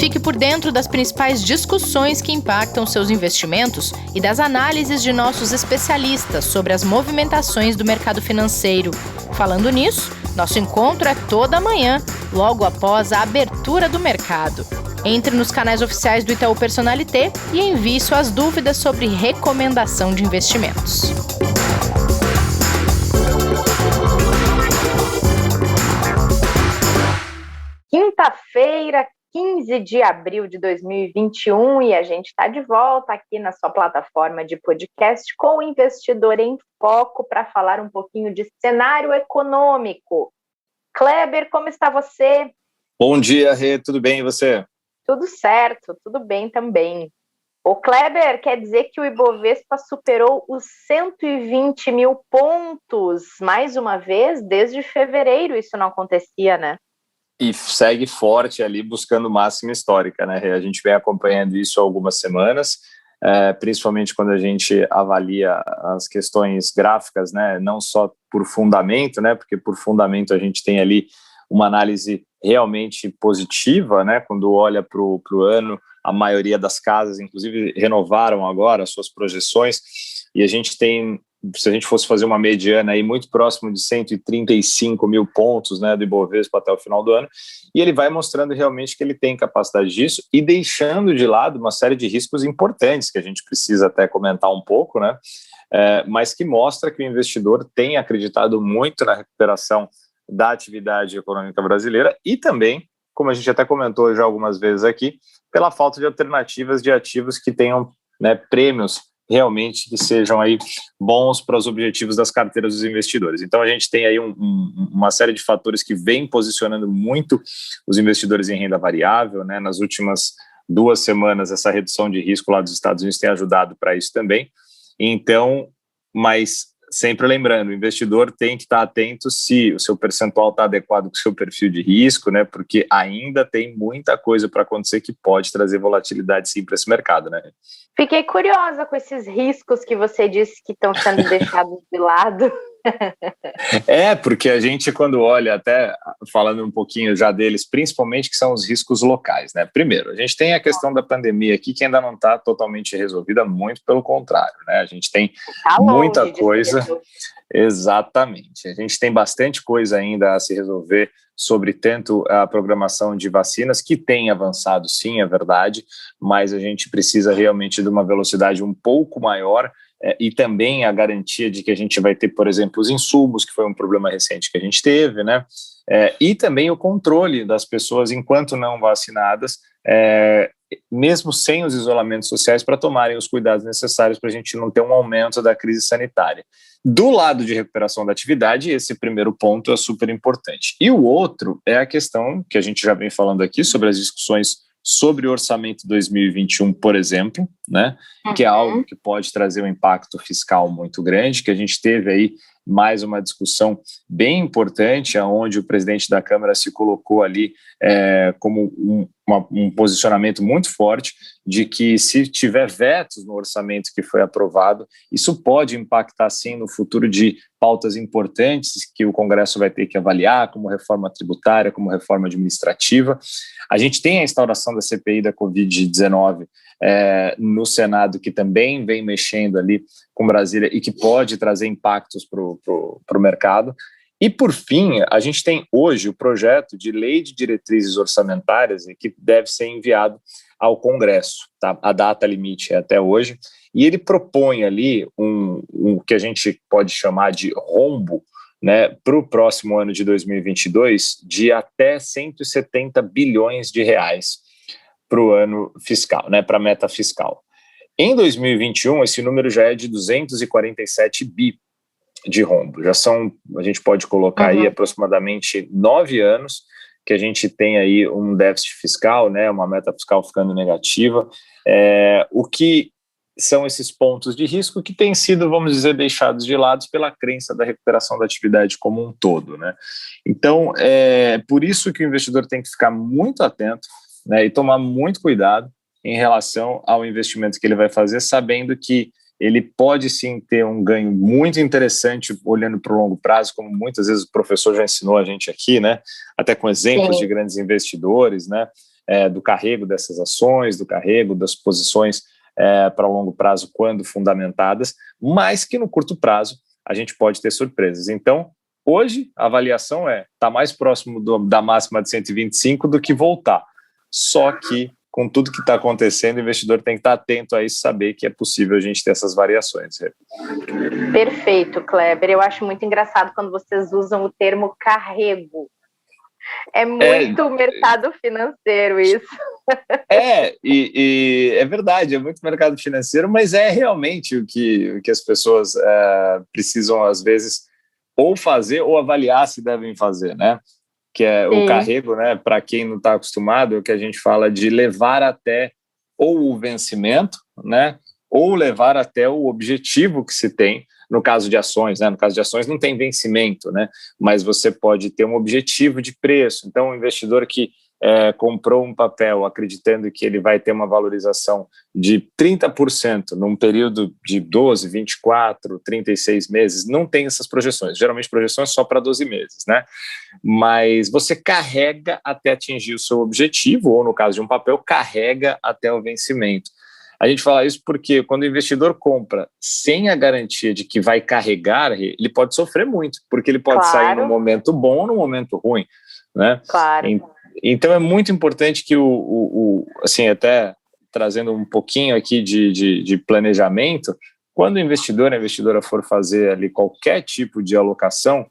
Fique por dentro das principais discussões que impactam seus investimentos e das análises de nossos especialistas sobre as movimentações do mercado financeiro. Falando nisso, nosso encontro é toda manhã, logo após a abertura do mercado. Entre nos canais oficiais do Itaú Personalité e envie suas dúvidas sobre recomendação de investimentos. Quinta-feira, 15 de abril de 2021, e a gente está de volta aqui na sua plataforma de podcast com o Investidor em Foco para falar um pouquinho de cenário econômico. Kleber, como está você? Bom dia, Rê, tudo bem e você? Tudo certo, tudo bem também. O Kleber, quer dizer que o Ibovespa superou os 120 mil pontos mais uma vez desde fevereiro, isso não acontecia, né? E segue forte ali buscando máxima histórica, né? A gente vem acompanhando isso há algumas semanas, principalmente quando a gente avalia as questões gráficas, né? Não só por fundamento, né? Porque por fundamento a gente tem ali uma análise realmente positiva, né? Quando olha para o ano, a maioria das casas, inclusive, renovaram agora as suas projeções, e a gente tem, se a gente fosse fazer uma mediana aí muito próximo de 135 mil pontos, né, do Ibovespa até o final do ano, e ele vai mostrando realmente que ele tem capacidade disso e deixando de lado uma série de riscos importantes que a gente precisa até comentar um pouco, né, mas que mostra que o investidor tem acreditado muito na recuperação da atividade econômica brasileira e também, como a gente até comentou já algumas vezes aqui, pela falta de alternativas de ativos que tenham, né, prêmios realmente que sejam aí bons para os objetivos das carteiras dos investidores. Então a gente tem aí uma série de fatores que vem posicionando muito os investidores em renda variável, né? Nas últimas 2 semanas essa redução de risco lá dos Estados Unidos tem ajudado para isso também. Então, mas sempre lembrando, o investidor tem que estar atento se o seu percentual está adequado com o seu perfil de risco, né? Porque ainda tem muita coisa para acontecer que pode trazer volatilidade sim para esse mercado, né? Fiquei curiosa com esses riscos que você disse que estão sendo deixados de lado. Porque a gente, quando olha, até falando um pouquinho já deles, principalmente que são os riscos locais, né? Primeiro, a gente tem a questão da pandemia aqui, que ainda não está totalmente resolvida, muito pelo contrário, né? A gente tem muita coisa. Exatamente. A gente tem bastante coisa ainda a se resolver sobre tanto a programação de vacinas, que tem avançado sim, é verdade, mas a gente precisa realmente de uma velocidade um pouco maior, e também a garantia de que a gente vai ter, por exemplo, os insumos, que foi um problema recente que a gente teve, né? E também o controle das pessoas enquanto não vacinadas, mesmo sem os isolamentos sociais, para tomarem os cuidados necessários para a gente não ter um aumento da crise sanitária. Do lado de recuperação da atividade, esse primeiro ponto é super importante. E o outro é a questão que a gente já vem falando aqui sobre as discussões sobre o orçamento 2021, por exemplo, né, que é algo que pode trazer um impacto fiscal muito grande, que a gente teve aí mais uma discussão bem importante, onde o presidente da Câmara se colocou ali como um posicionamento muito forte de que se tiver vetos no orçamento que foi aprovado, isso pode impactar sim no futuro de pautas importantes que o Congresso vai ter que avaliar, como reforma tributária, como reforma administrativa. A gente tem a instauração da CPI da Covid-19 no Senado, que também vem mexendo ali com Brasília e que pode trazer impactos para o mercado. E, por fim, a gente tem hoje o projeto de lei de diretrizes orçamentárias que deve ser enviado ao Congresso, tá? A data limite é até hoje, e ele propõe ali um que a gente pode chamar de rombo, né, para o próximo ano de 2022, de até 170 bilhões de reais para o ano fiscal, né, para a meta fiscal. Em 2021, esse número já é de 247 bi de rombo. Já são, a gente pode colocar aí aproximadamente 9 anos que a gente tem aí um déficit fiscal, né, uma meta fiscal ficando negativa. O que são esses pontos de risco que têm sido, vamos dizer, deixados de lado pela crença da recuperação da atividade como um todo, né? Então, por isso que o investidor tem que ficar muito atento, né, e tomar muito cuidado em relação ao investimento que ele vai fazer, sabendo que ele pode sim ter um ganho muito interessante olhando para o longo prazo, como muitas vezes o professor já ensinou a gente aqui, né? Até com exemplos de grandes investidores, né? do carrego dessas ações, do carrego das posições para longo prazo, quando fundamentadas, mas que no curto prazo a gente pode ter surpresas. Então, hoje, a avaliação está mais próximo da máxima de 125 do que voltar. Só que, com tudo que está acontecendo, o investidor tem que estar atento a isso, saber que é possível a gente ter essas variações. Perfeito, Kleber. Eu acho muito engraçado quando vocês usam o termo carrego. É muito mercado financeiro isso. E é verdade, é muito mercado financeiro, mas é realmente o que as pessoas precisam, às vezes, ou fazer ou avaliar se devem fazer, né? Que é o carrego, né? Para quem não está acostumado, é o que a gente fala de levar até ou o vencimento, né? Ou levar até o objetivo que se tem. No caso de ações, né? No caso de ações não tem vencimento, né? Mas você pode ter um objetivo de preço. Então, o investidor que comprou um papel acreditando que ele vai ter uma valorização de 30% num período de 12, 24, 36 meses, não tem essas projeções. Geralmente, projeções só para 12 meses, né? Mas você carrega até atingir o seu objetivo, ou no caso de um papel, carrega até o vencimento. A gente fala isso porque quando o investidor compra sem a garantia de que vai carregar, ele pode sofrer muito, porque ele pode sair num momento bom ou num momento ruim, né? Claro. Então é muito importante que assim, até trazendo um pouquinho aqui de planejamento, quando o investidor, a investidora for fazer ali qualquer tipo de alocação,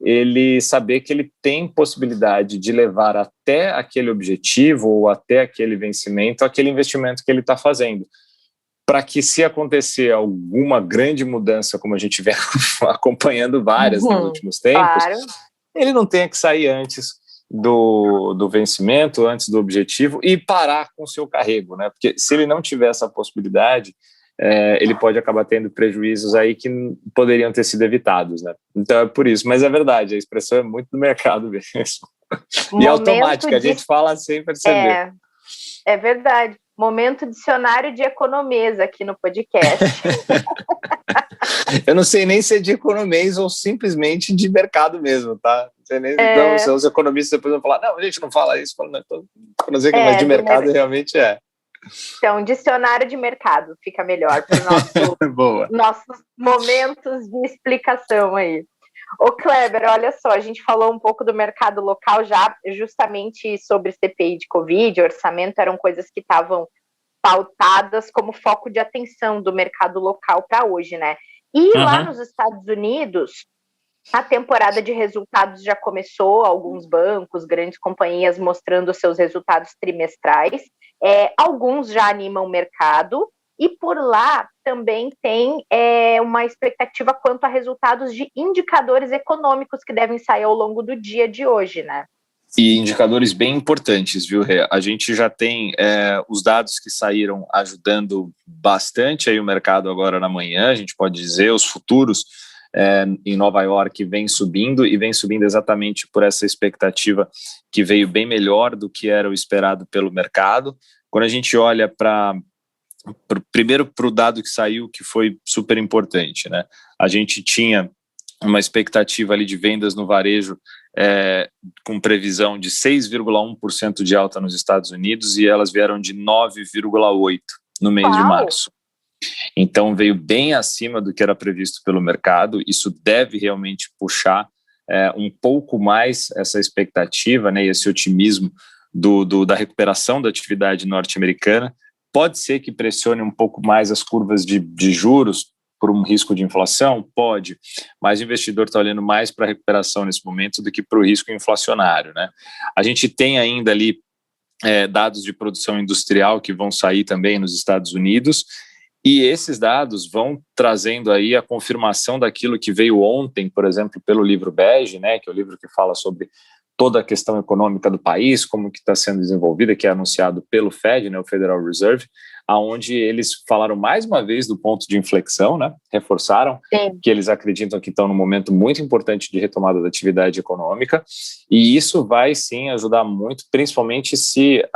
ele saber que ele tem possibilidade de levar até aquele objetivo ou até aquele vencimento, aquele investimento que ele está fazendo, para que, se acontecer alguma grande mudança, como a gente vem acompanhando várias nos últimos tempos, ele não tenha que sair antes do vencimento, antes do objetivo, e parar com o seu carrego, né? Porque se ele não tiver essa possibilidade, ele pode acabar tendo prejuízos aí que poderiam ter sido evitados, né? Então é por isso, mas é verdade, a expressão é muito do mercado mesmo. E automática, a gente fala sem perceber. É verdade. Momento dicionário de economês aqui no podcast. Eu não sei nem se é de economês ou simplesmente de mercado mesmo, tá? Não sei nem, então, os economistas depois vão falar, não, a gente não fala isso, mas de mercado realmente é. Então, dicionário de mercado fica melhor para os nossos momentos de explicação aí. Ô Kleber, olha só, a gente falou um pouco do mercado local já, justamente sobre CPI de Covid, orçamento, eram coisas que estavam pautadas como foco de atenção do mercado local para hoje, né? E lá nos Estados Unidos, a temporada de resultados já começou, alguns bancos, grandes companhias mostrando seus resultados trimestrais, alguns já animam o mercado, e por lá também tem uma expectativa quanto a resultados de indicadores econômicos que devem sair ao longo do dia de hoje, né? E indicadores bem importantes, viu, Rê? A gente já tem os dados que saíram ajudando bastante aí o mercado agora na manhã, a gente pode dizer, os futuros em Nova York vem subindo, e vem subindo exatamente por essa expectativa que veio bem melhor do que era o esperado pelo mercado. Quando a gente olha primeiro para o dado que saiu, que foi super importante, né? A gente tinha uma expectativa ali de vendas no varejo com previsão de 6,1% de alta nos Estados Unidos, e elas vieram de 9,8% no mês de março. Então veio bem acima do que era previsto pelo mercado. Isso deve realmente puxar um pouco mais essa expectativa, né, e esse otimismo da recuperação da atividade norte-americana. Pode ser que pressione um pouco mais as curvas de juros por um risco de inflação? Pode, mas o investidor está olhando mais para a recuperação nesse momento do que para o risco inflacionário, né? A gente tem ainda ali dados de produção industrial que vão sair também nos Estados Unidos, e esses dados vão trazendo aí a confirmação daquilo que veio ontem, por exemplo, pelo livro Bege, né, que é o livro que fala sobre toda a questão econômica do país, como que está sendo desenvolvida, que é anunciado pelo Fed, né, o Federal Reserve, aonde eles falaram mais uma vez do ponto de inflexão, né, reforçaram que eles acreditam que estão num momento muito importante de retomada da atividade econômica, e isso vai sim ajudar muito, principalmente se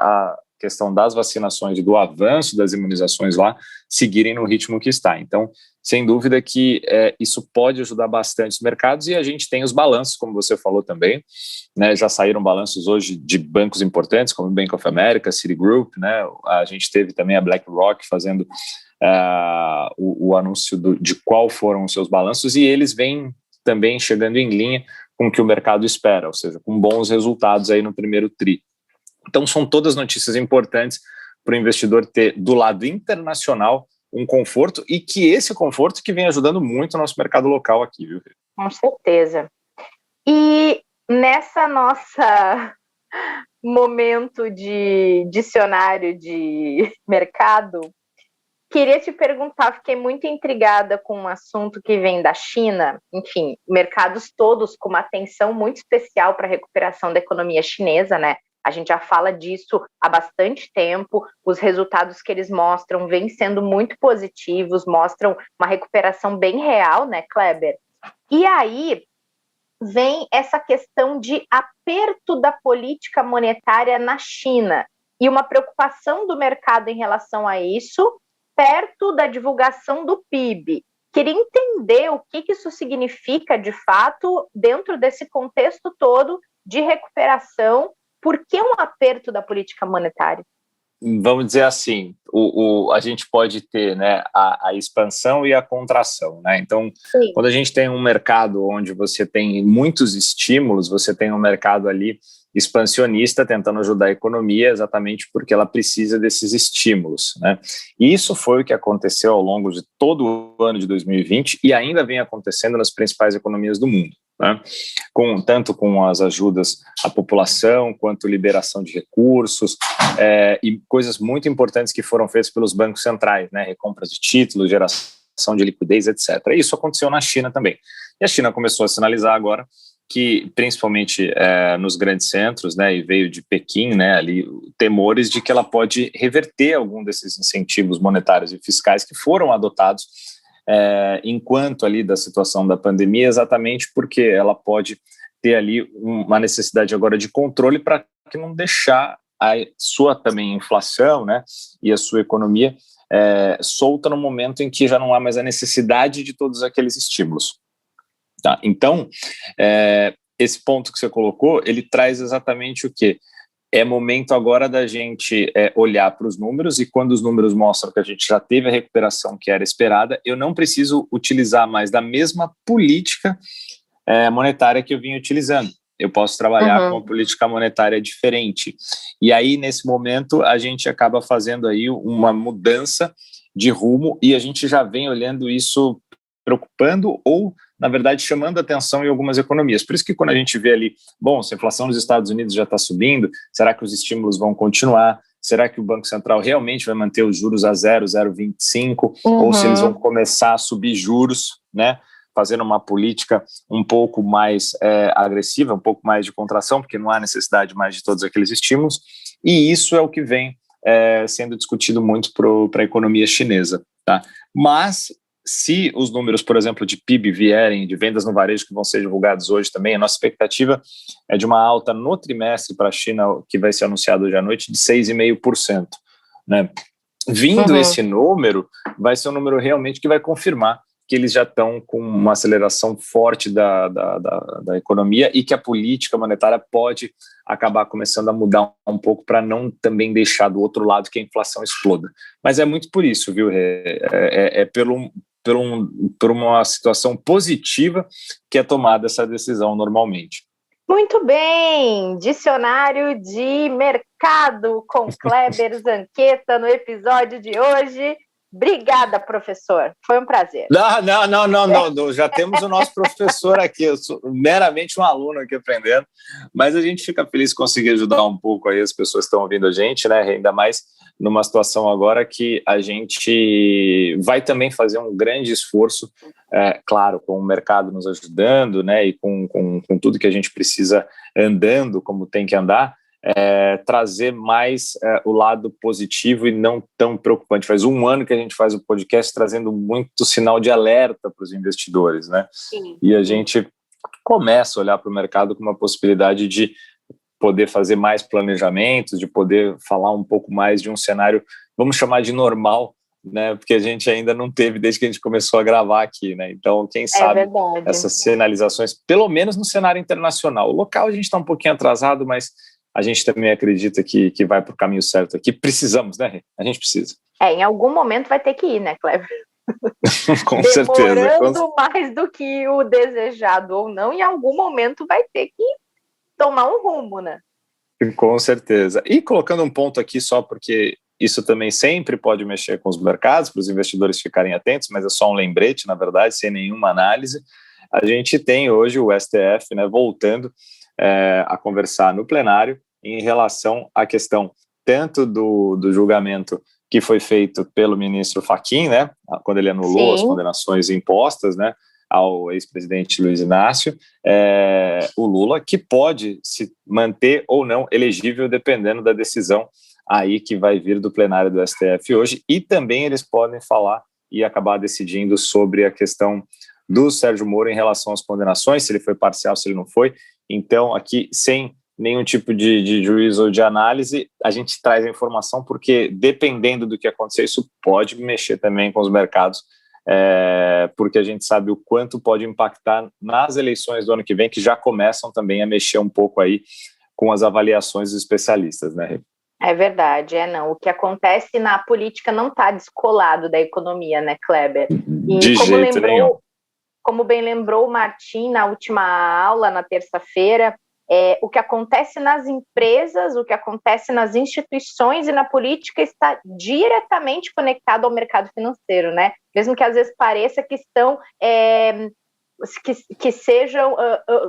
questão das vacinações e do avanço das imunizações lá seguirem no ritmo que está. Então, sem dúvida que isso pode ajudar bastante os mercados, e a gente tem os balanços, como você falou também, né, já saíram balanços hoje de bancos importantes, como o Bank of America, Citigroup, né, a gente teve também a BlackRock fazendo o anúncio de qual foram os seus balanços, e eles vêm também chegando em linha com o que o mercado espera, ou seja, com bons resultados aí no primeiro tri. Então, são todas notícias importantes para o investidor ter, do lado internacional, um conforto, e que esse conforto que vem ajudando muito o nosso mercado local aqui, viu? Com certeza. E nessa nossa momento de dicionário de mercado, queria te perguntar, fiquei muito intrigada com um assunto que vem da China, enfim, mercados todos com uma atenção muito especial para a recuperação da economia chinesa, né? A gente já fala disso há bastante tempo, os resultados que eles mostram vêm sendo muito positivos, mostram uma recuperação bem real, né, Kleber? E aí vem essa questão de aperto da política monetária na China e uma preocupação do mercado em relação a isso, perto da divulgação do PIB. Queria entender o que isso significa, de fato, dentro desse contexto todo de recuperação. Por que um aperto da política monetária? Vamos dizer assim, a gente pode ter, né, a expansão e a contração, né? Então, sim, quando a gente tem um mercado onde você tem muitos estímulos, você tem um mercado ali expansionista tentando ajudar a economia, exatamente porque ela precisa desses estímulos, né? E isso foi o que aconteceu ao longo de todo o ano de 2020 e ainda vem acontecendo nas principais economias do mundo, né? Tanto com as ajudas à população, quanto liberação de recursos, e coisas muito importantes que foram feitas pelos bancos centrais, né? Recompras de títulos, geração de liquidez, etc. E isso aconteceu na China também. E a China começou a sinalizar agora que, principalmente nos grandes centros, né, e veio de Pequim, né, ali, temores de que ela pode reverter algum desses incentivos monetários e fiscais que foram adotados enquanto ali da situação da pandemia, exatamente porque ela pode ter ali uma necessidade agora de controle para que não deixar a sua também inflação, né, e a sua economia solta no momento em que já não há mais a necessidade de todos aqueles estímulos. Tá? Então, esse ponto que você colocou, ele traz exatamente o quê? É momento agora da gente olhar para os números, e quando os números mostram que a gente já teve a recuperação que era esperada, eu não preciso utilizar mais da mesma política monetária que eu vinha utilizando. Eu posso trabalhar com uma política monetária diferente. E aí, nesse momento, a gente acaba fazendo aí uma mudança de rumo, e a gente já vem olhando isso preocupando ou, na verdade, chamando atenção em algumas economias. Por isso que quando a gente vê ali, bom, se a inflação nos Estados Unidos já está subindo, será que os estímulos vão continuar? Será que o Banco Central realmente vai manter os juros a 0,025? Ou se eles vão começar a subir juros, né? Fazendo uma política um pouco mais agressiva, um pouco mais de contração, porque não há necessidade mais de todos aqueles estímulos. E isso é o que vem sendo discutido muito para a economia chinesa. Tá? Mas se os números, por exemplo, de PIB vierem, de vendas no varejo que vão ser divulgados hoje também, a nossa expectativa é de uma alta no trimestre para a China, que vai ser anunciado hoje à noite, de 6,5%. Né? Vindo esse número, vai ser um número realmente que vai confirmar que eles já estão com uma aceleração forte da economia e que a política monetária pode acabar começando a mudar um pouco para não também deixar do outro lado que a inflação exploda. Mas é muito por isso, viu? Por uma situação positiva que é tomada essa decisão normalmente. Muito bem, dicionário de mercado com Kleber Zanqueta no episódio de hoje. Obrigada, professor. Foi um prazer. Não. Já temos o nosso professor aqui. Eu sou meramente um aluno aqui aprendendo, mas a gente fica feliz de conseguir ajudar um pouco aí as pessoas que estão ouvindo a gente, né? Ainda mais numa situação agora que a gente vai também fazer um grande esforço, claro, com o mercado nos ajudando, né? E com tudo que a gente precisa andando como tem que andar. Trazer mais o lado positivo e não tão preocupante. Faz um ano que a gente faz o podcast trazendo muito sinal de alerta para os investidores, né? Sim. E a gente começa a olhar para o mercado com uma possibilidade de poder fazer mais planejamentos, de poder falar um pouco mais de um cenário, vamos chamar de normal, né? Porque a gente ainda não teve desde que a gente começou a gravar aqui, né? Então, quem sabe essas sinalizações, pelo menos no cenário internacional. O local a gente está um pouquinho atrasado, mas a gente também acredita que vai para o caminho certo aqui. Precisamos, né? A gente precisa. Em algum momento vai ter que ir, né, Cleber? Com certeza. Demorando mais do que o desejado ou não, em algum momento vai ter que tomar um rumo, né? Com certeza. E colocando um ponto aqui só porque isso também sempre pode mexer com os mercados, para os investidores ficarem atentos, mas é só um lembrete, na verdade, sem nenhuma análise. A gente tem hoje o STF, né, voltando a conversar no plenário em relação à questão tanto do julgamento que foi feito pelo ministro Fachin, né, quando ele anulou as condenações impostas, né, ao ex-presidente Luiz Inácio, o Lula, que pode se manter ou não elegível dependendo da decisão aí que vai vir do plenário do STF hoje, e também eles podem falar e acabar decidindo sobre a questão do Sérgio Moro em relação às condenações, se ele foi parcial, se ele não foi. Então, aqui, sem nenhum tipo de juízo ou de análise, a gente traz a informação porque, dependendo do que acontecer, isso pode mexer também com os mercados, porque a gente sabe o quanto pode impactar nas eleições do ano que vem, que já começam também a mexer um pouco aí com as avaliações dos especialistas, né? É verdade, não. O que acontece na política não está descolado da economia, né, Kleber? E de jeito nenhum. Como bem lembrou o Martim na última aula, na terça-feira, o que acontece nas empresas, o que acontece nas instituições e na política está diretamente conectado ao mercado financeiro, né? Mesmo que às vezes pareça que estão que sejam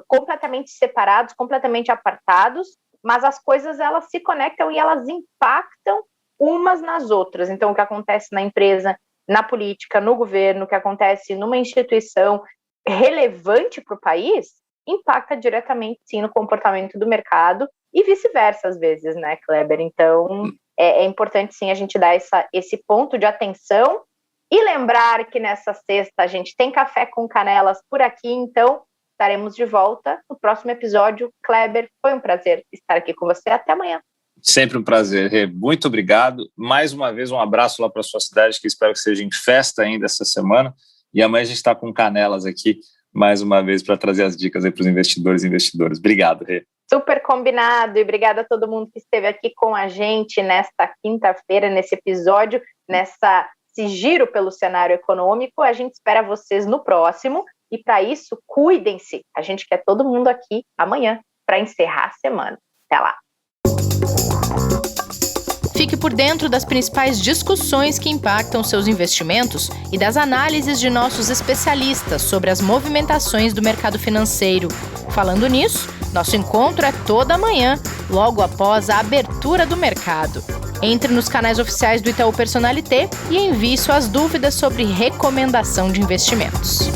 completamente separados, completamente apartados, mas as coisas elas se conectam e elas impactam umas nas outras. Então, o que acontece na empresa, na política, no governo, o que acontece numa instituição relevante para o país, impacta diretamente, sim, no comportamento do mercado e vice-versa, às vezes, né, Kleber? Então, é importante, sim, a gente dar esse ponto de atenção e lembrar que nessa sexta a gente tem Café com Canelas por aqui, então estaremos de volta no próximo episódio. Kleber, foi um prazer estar aqui com você. Até amanhã. Sempre um prazer, Rê. Muito obrigado. Mais uma vez, um abraço lá para a sua cidade, que espero que seja em festa ainda essa semana. E amanhã a gente está com Canelas aqui, mais uma vez, para trazer as dicas aí para os investidores e investidoras. Obrigado, Rê. Super combinado. E obrigada a todo mundo que esteve aqui com a gente nesta quinta-feira, nesse episódio, nesse giro pelo cenário econômico. A gente espera vocês no próximo. E para isso, cuidem-se. A gente quer todo mundo aqui amanhã para encerrar a semana. Até lá. Fique por dentro das principais discussões que impactam seus investimentos e das análises de nossos especialistas sobre as movimentações do mercado financeiro. Falando nisso, nosso encontro é toda manhã, logo após a abertura do mercado. Entre nos canais oficiais do Itaú Personalité e envie suas dúvidas sobre recomendação de investimentos.